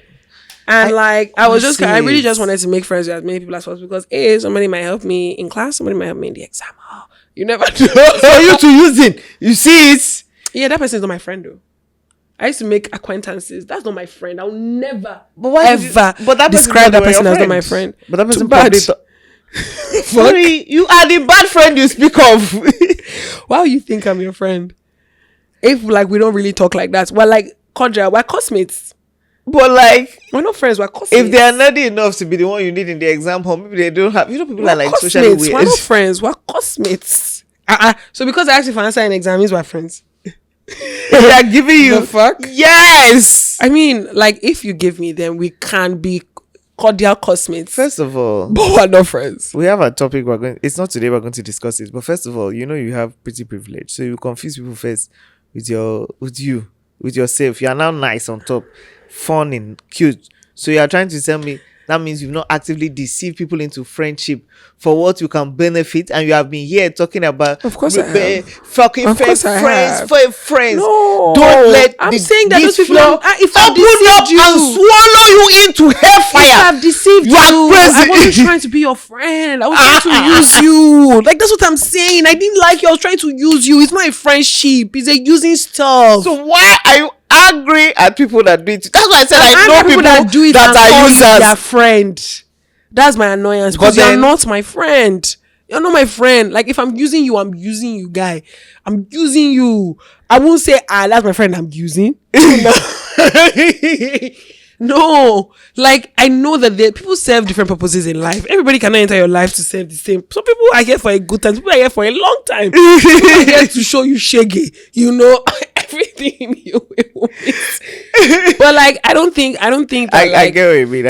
I also get it. I really just wanted to make friends with as many people as possible because somebody might help me in class, somebody might help me in the exam. Oh, you never know. For you to use it. You see it? Yeah, that person is not my friend though. I used to make acquaintances. That's not my friend. I'll never describe that person as not my friend. But that person probably sorry, you are the bad friend you speak of. Why do you think I'm your friend? If we don't really talk like that. We're Kodra, we're classmates. But we're not friends, we're classmates. If they are nerdy enough to be the one you need in the exam home, maybe they don't have. People we're are socially weird. We're not friends, we're classmates. So because I asked you for answer in exam means we're friends. They are giving you the fuck? Yes. I mean, if you give me, then we can be cordial classmates. First of all, but we're not friends. We have a topic it's not today we're going to discuss it. But first of all, you have pretty privilege, so you confuse people first with yourself. You are now nice on top, fun and cute. So you are trying to tell me that means you've not actively deceived people into friendship for what you can benefit, and you have been here talking about of course I have. Fucking friends. No, don't let I'm saying that those people if I've deceived you and swallow you into hellfire. If I've deceived you, I wasn't trying to be your friend. I was trying to use you. That's what I'm saying. I didn't like you. I was trying to use you. It's not a friendship. It's a using stuff. So why are you angry at people that do it? That's why I said I know people that do it that are users. Their friend. That's my annoyance because you're not my friend. You're not my friend. If I'm using you, guy. I'm using you. I won't say, that's my friend I'm using. No. I know that people serve different purposes in life. Everybody cannot enter your life to serve the same. Some people are here for a good time. Some people are here for a long time. People are here to show you shaggy. Everything you will miss. But I don't think that, I get what you mean.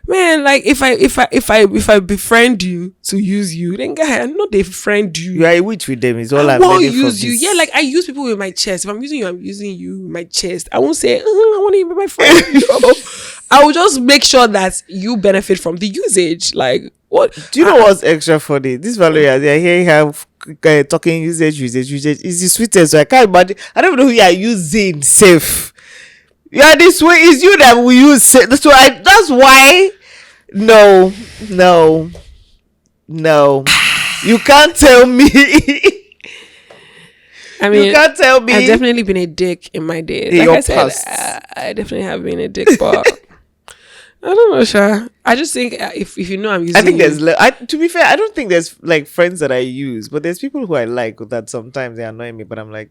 Man, like if I befriend you to use you, then guy, I'm not a friend you. You are a witch with them. Is all I I'm won't learning from use you. this. Yeah, like I use people with my chest. If I'm using you, I'm using you with my chest. I won't say, I want you to be my friend. No. I will just make sure that you benefit from the usage. Like, what? Do you know what's extra funny? This Valerie, I hear have talking usage is the sweetest. So I can't imagine. I don't know who you are using safe. Yeah, this way is you that we use. So that's why. No. You can't tell me. I mean, you can't tell me. I've definitely been a dick in my day. In Like your I said, past. I definitely have been a dick, but I don't know, Sha. I just think if you know I'm using, I think you, there's. To be fair, I don't think there's like friends that I use, but there's people who I like that sometimes they annoy me. But I'm like,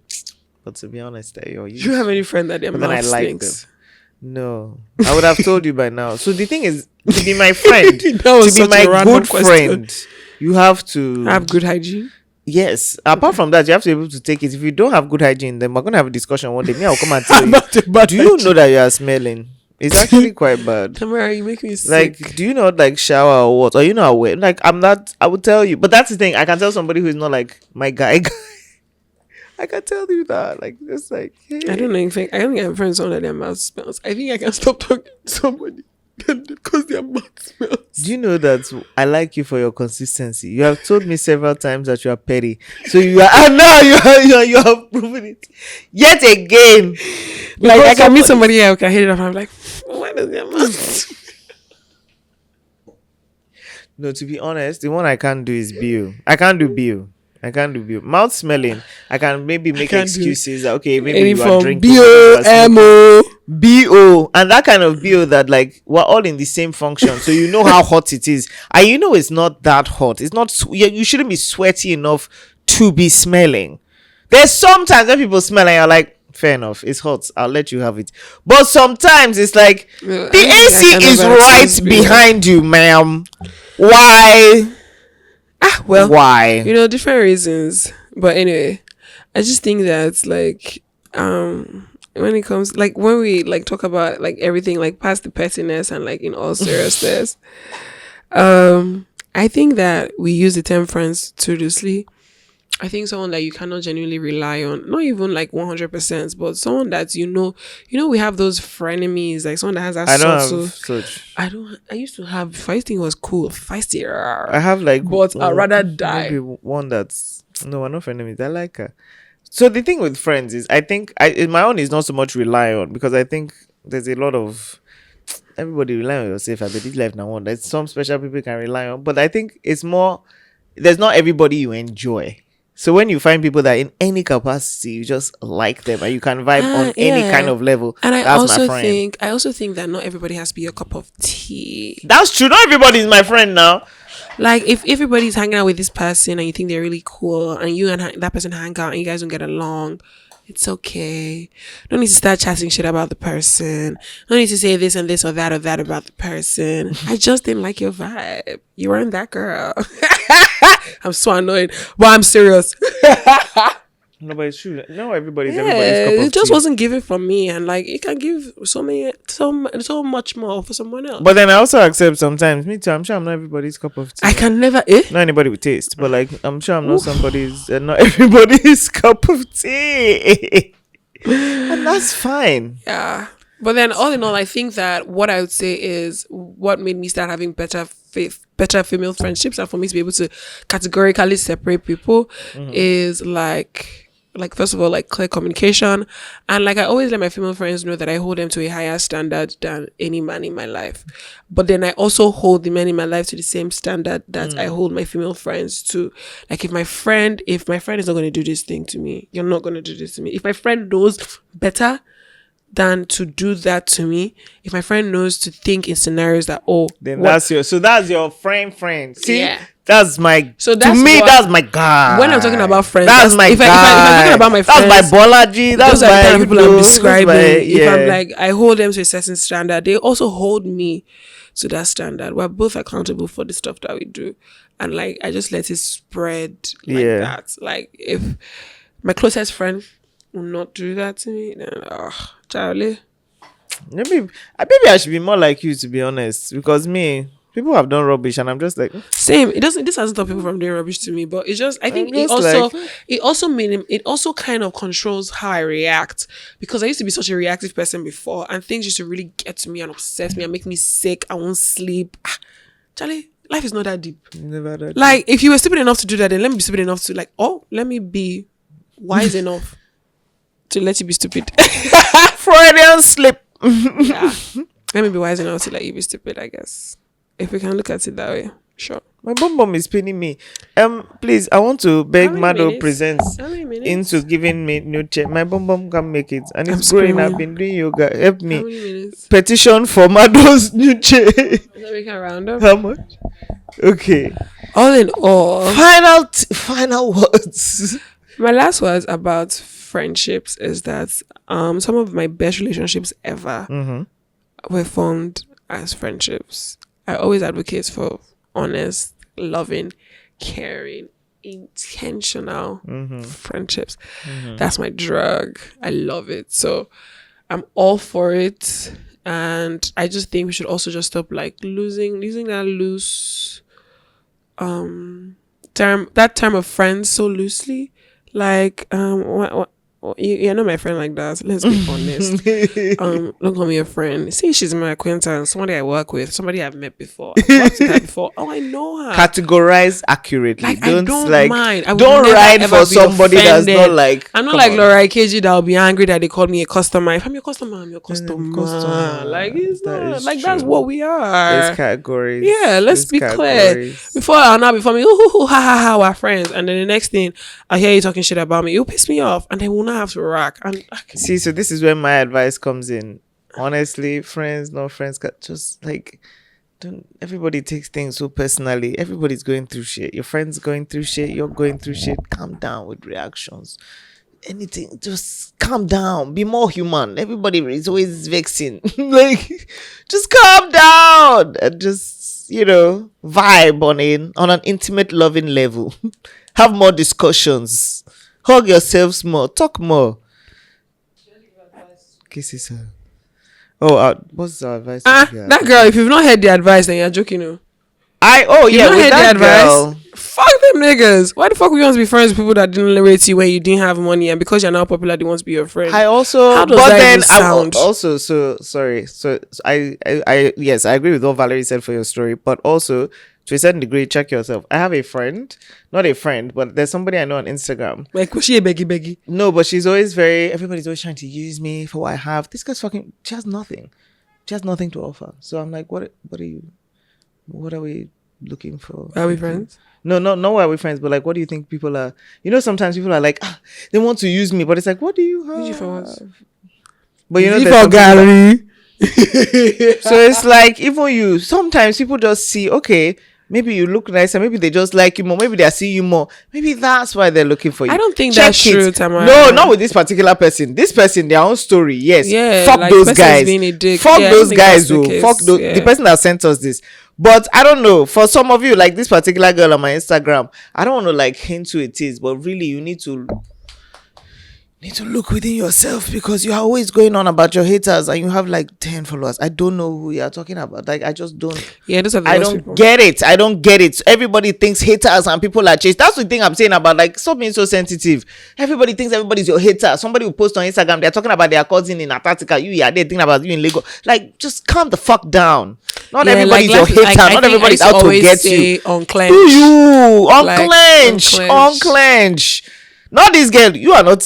but to be honest, do you have any friend that their but then I mouth like stinks? them. No, I would have told you by now. So the thing is, to be my friend, That to was be such my a random good question. friend, you have to Have good hygiene. Yes. Apart from that, you have to be able to take it. If you don't have good hygiene, then we're gonna have a discussion one day. Me, I'll come and tell you. Do you know that you are smelling? It's actually quite bad. Tamara, you make me sick. Like, do you not like shower or what? Or you know aware? Like, I'm not. I would tell you, but that's the thing. I can tell somebody who is not like my guy. I can tell you that. Like, just like, hey. I don't know. I don't think I'm friends with someone that their mouth smells. I think I can stop talking to somebody because their mouth smells. Do you know that I like you for your consistency? You have told me several times that you are petty. So you are, and now you have proven it yet again. Like I can meet somebody else, I can hit it off. I'm like, why does their mouth? No, to be honest, the one I can't do is BO. I can't do BO. Mouth smelling, I can maybe make excuses. Okay, maybe you are drinking. BO, and that kind of BO that like we're all in the same function, so you know how hot it is, and you know it's not that hot. It's not. You shouldn't be sweaty enough to be smelling. There's sometimes when people smell and you're like, fair enough, it's hot, I'll let you have it. But sometimes it's like the AC is right behind you, ma'am. Why? Well, why? You know, different reasons. But anyway, I just think that like when it comes like when we like talk about like everything like past the pettiness and like in all seriousness, I think that we use the term friends too loosely. I think someone that you cannot genuinely rely on, not even like 100%, but someone that you know, we have those frenemies, like someone that has that. I don't have such. I used to have. I used to think it was cool. Feisty. I have like, but I'd rather die. Maybe one that's no, we're not frenemies. I like her. So the thing with friends is, I think my own is not so much rely on, because I think there's a lot of everybody rely on yourself. I bet this life now one. There's some special people you can rely on, but I think it's more. There's not everybody you enjoy. So when you find people that in any capacity you just like them and you can vibe on any kind of level, and I that's also my friend. think that not everybody has to be your cup of tea. That's true. Not everybody is my friend now. Like if everybody's hanging out with this person and you think they're really cool and you and that person hang out and you guys don't get along, it's okay. Don't need to start chatting shit about the person. Don't need to say this and this or that about the person. I just didn't like your vibe. You weren't that girl. I'm so annoyed, but I'm serious. No, but it's true. No, everybody's everybody's cup of it just tea. wasn't given from me, and like it can give so much more for someone else. But then I also accept sometimes. Me too. I'm sure I'm not everybody's cup of tea. I can never. Not anybody with taste, but like I'm sure I'm not somebody's. Not everybody's cup of tea, and that's fine. Yeah. But then, all in all, I think that what I would say is what made me start having better female friendships, and for me to be able to categorically separate people is like first of all, like clear communication, and like I always let my female friends know that I hold them to a higher standard than any man in my life. But then I also hold the men in my life to the same standard that I hold my female friends to. Like if my friend is not going to do this thing to me, you're not going to do this to me. If my friend knows better than to do that to me, if my friend knows to think in scenarios that then that's your friend. See, yeah. That's my. So that's to me, that's my guy. When I'm talking about friends, that's my guy. If I'm talking about my friends, that's my biology. That's those are the kind of people I'm describing. If I'm like, I hold them to a certain standard, they also hold me to that standard. We're both accountable for the stuff that we do, and like I just let it spread like that. Like if my closest friend will not do that to me, then Charlie. maybe I should be more like you, to be honest, because me, people have done rubbish and I'm just like, Same. It doesn't. This hasn't stopped people from doing rubbish to me, but it's just. I think it just also. like- It also kind of controls how I react, because I used to be such a reactive person before, and things used to really get to me and obsess me and make me sick. I won't sleep. Charlie, life is not that deep. never that. Like, if you were stupid enough to do that, then let me be stupid enough to let me be wise enough to let you be stupid. Freudian slip. Yeah. Let me be wise enough to let you be stupid, I guess. If we can look at it that way. Sure. My bum is pinning me. Please, I want to beg How many Madeaux minutes? presents How many minutes? into giving me new chair. My bum can't make it, and I'm it's growing. I've screaming. been doing yoga. Help How me. many minutes? Petition for Madeau's new chair. So we can round up. How much? Okay. All in all, Final words. my last words about friendships is that some of my best relationships ever were formed as friendships. I always advocate for honest, loving, caring, intentional friendships. That's my drug. I love it. So I'm all for it. And I just think we should also just stop using that loose term of friends so loosely. Like you're not my friend like that. Let's be honest. Don't call me a friend. See, she's my acquaintance, somebody I work with, somebody I've met before. I've worked with her before. Oh, I know her. Categorize accurately. Like, I don't mind. I would don't never, write ever for be somebody that's offended. not like. I'm not come like on. Laura KG that will be angry that they called me a customer. If I'm your customer, I'm your customer. customer. Like, it's That not is like that's true. what we are. There's categories. Yeah, let's There's be clear. categories. Before me, we're friends, and then the next thing I hear you talking shit about me, you piss me off, and then we'll not have to rock. And See, so this is where my advice comes in. Honestly, friends, no friends, just like, don't. Everybody takes things so personally. Everybody's going through shit. Your friend's going through shit. You're going through shit. Calm down with reactions. Anything, just calm down. Be more human. Everybody is always vexing. Like, just calm down and just vibe on an intimate, loving level. Have more discussions. Hug yourselves more. Talk more. Kisses her. Oh, what's the advice? that girl, if you've not heard the advice, then you're joking. No? Yeah, not with heard that the advice? girl. Fuck them niggas. Why the fuck we want to be friends with people that didn't rate you when you didn't have money, and because you're now popular, they want to be your friend? I also, How does but that then even sound? also, so sorry. So I yes, I agree with what Valerie said for your story, but also to a certain degree, check yourself. I have a friend, not a friend, but there's somebody I know on Instagram. Like, was she a beggy? No, but everybody's always trying to use me for what I have. This girl's she has nothing. She has nothing to offer. So I'm like, what are we looking for? Are we friends? No, why are we friends? But like, what do you think people are? Sometimes people are like, they want to use me, but it's like, what do you have? Use you for what? But Use there's you for Gary. so it's like, even sometimes people just see, okay, maybe you look nice, and maybe they just like you more. Maybe they see you more. Maybe that's why they're looking for you. I don't think Check that's it. true, Tamara. No, not with this particular person. This person, their own story. Yes. Yeah, Fuck like, those person's guys. being a dick. Fuck Yeah, I those think guys. that's the Oh, case. fuck the Yeah. person that sent us this. But I don't know. For some of you, like this particular girl on my Instagram, I don't want to like hint who it is, but really, you need to look within yourself, because you are always going on about your haters and you have like 10 followers. I don't know who you are talking about. Like, I just don't. Yeah, those are the I worst don't people. get it. I don't get it. Everybody thinks haters and people are chased. That's the thing I'm saying about, like, stop being so sensitive. Everybody thinks everybody's your hater. Somebody will post on Instagram, they're talking about their cousin in Antarctica. They're thinking about you in Lagos. Like, just calm the fuck down. Not everybody's your hater. Not everybody's out to get you. Unclench. Do you unclench? unclench. Unclench. Not this girl. You are not.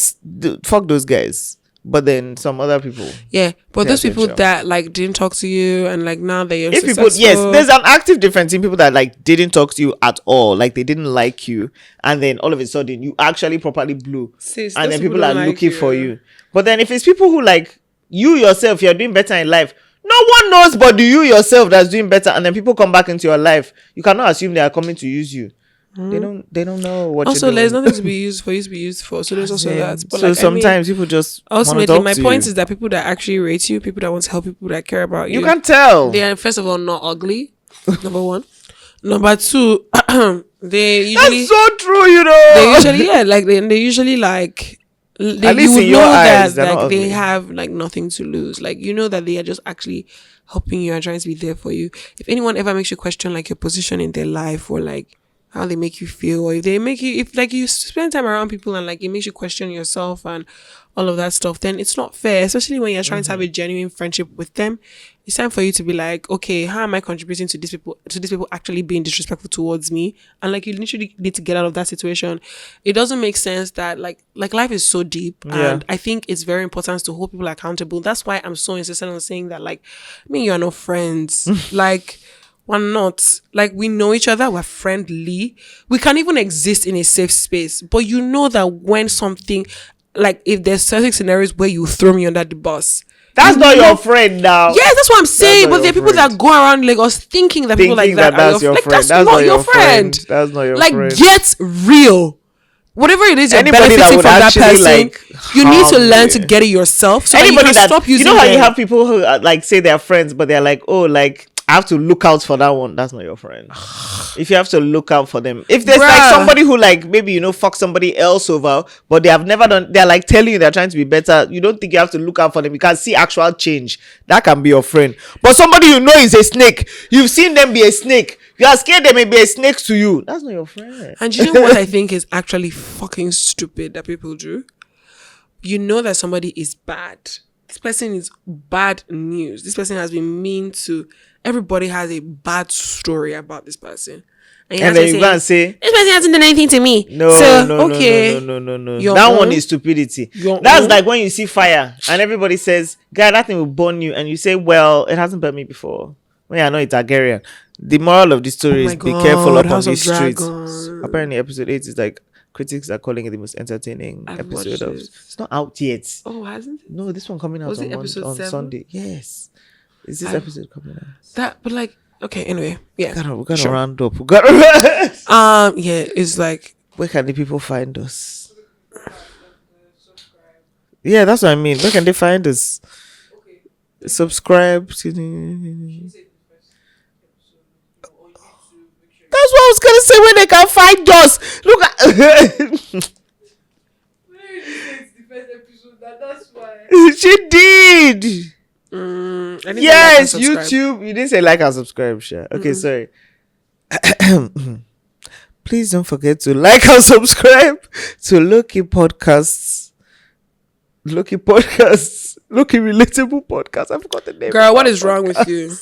Fuck those guys. But then some other people. Yeah, but Pay those people attention. that like didn't talk to you, and like now that you're If successful. people, yes, there's an active difference in people that like didn't talk to you at all, like they didn't like you, and then all of a sudden you actually properly blew, Sis, and those then people people are don't like looking you. for you. But then if it's people who like you yourself, you're doing better in life. No one knows but you yourself that's doing better, and then people come back into your life. You cannot assume they are coming to use you. They don't know what Also, you're doing. there's nothing to be used for you to be used for. So there's also Yeah. that. But So like, sometimes people just wanna ultimately, talk my to point you. is that people that actually rate you, people that want to help, people that care about you, You can tell. they are first of all not ugly. Number one. Number two, they usually That's so true, they usually like they usually like At least you would in your know eyes, that they're not like they ugly. have like nothing to lose. Like you know that they are just actually helping you and trying to be there for you. If anyone ever makes you question like your position in their life or like how they make you feel, or if they make you, if like you spend time around people and like it makes you question yourself and all of that stuff, then it's not fair, especially when you're trying to have a genuine friendship with them. It's time for you to be like, okay, how am I contributing to these people actually being disrespectful towards me? And like you literally need to get out of that situation. It doesn't make sense that like life is so deep, and I think it's very important to hold people accountable. That's why I'm so insistent on saying that like me and you are not friends. Like we're not. Like we know each other, we're friendly. We can even exist in a safe space. But you know that when something, like if there's certain scenarios where you throw me under the bus, that's not your friend now. Yes, that's what I'm saying. But there are people friend. that go around Lagos thinking that people like that that's are your like, friend. that's not your friend. That's not your like, friend. get real. Whatever it is you're Anybody that benefiting would from that actually, person, like, you need to harm learn you. to get it yourself. So Anybody that you can stop using you know how you them. have people who like say they're friends, but they're like, oh, like I have to look out for that one. That's not your friend. If you have to look out for them, if there's like somebody who like maybe fuck somebody else over, but they have never done, they're like telling you they're trying to be better. You don't think you have to look out for them. You can see actual change. That can be your friend. But somebody you know is a snake. You've seen them be a snake. You are scared they may be a snake to you. That's not your friend. And you know what I think is actually fucking stupid that people do? You know that somebody is bad. This person is bad news. This person has been mean to everybody. Has a bad story about this person, And then you go and say, this person hasn't done anything to me. No. That one is stupidity. That's like when you see fire and everybody says, "God, that thing will burn you," and you say, "Well, it hasn't burned me before." When I know it's Targaryen. The moral of the story is be careful up on these streets. Apparently, episode 8 is like critics are calling it the most entertaining episode of. It's not out yet. Oh, hasn't it? No, this one coming out on Sunday. Yes, is this episode coming out? That, but like, okay. Anyway, yeah. We gotta Sure. round up. Yeah. It's like, where can the people find us? Yeah, that's what I mean. Where can they find us? Subscribe. That's what I was gonna say. Where they can find us. Look at. She did. Yes, YouTube. You didn't say like and subscribe, sure. Okay, sorry. Please don't forget to like and subscribe to Lowkey Podcasts. Lowkey Relatable Podcast. I forgot the name. Girl, what is wrong with you?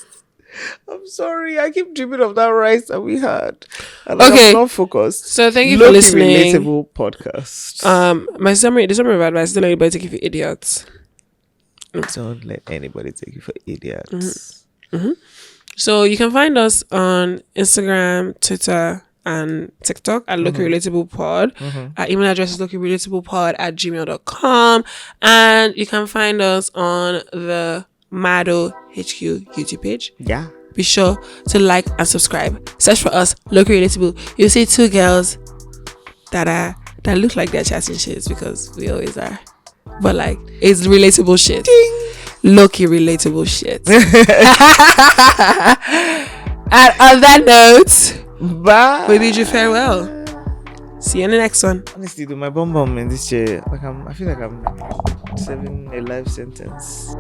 I'm sorry. I keep dreaming of that rice that we had. And Okay. I'm not focused. So thank you for listening. Relatable Podcast. The summary of advice: don't let anybody take you for idiots. Don't let anybody take you for idiots. So you can find us on Instagram, Twitter, and TikTok at Lowkey Relatable Pod. Our email address is lowkeyrelatable.pod@gmail.com, and you can find us on the Madeaux HQ YouTube page. Yeah. Be sure to like and subscribe. Search for us, Lowkey Relatable. You'll see two girls that look like they're chatting shit, because we always are. But like, it's relatable shit. Ding. Lowkey relatable shit. And on that note, Bye. we bid you farewell. See you in the next one. Honestly, my bum in this chair, like I feel like I'm serving a life sentence.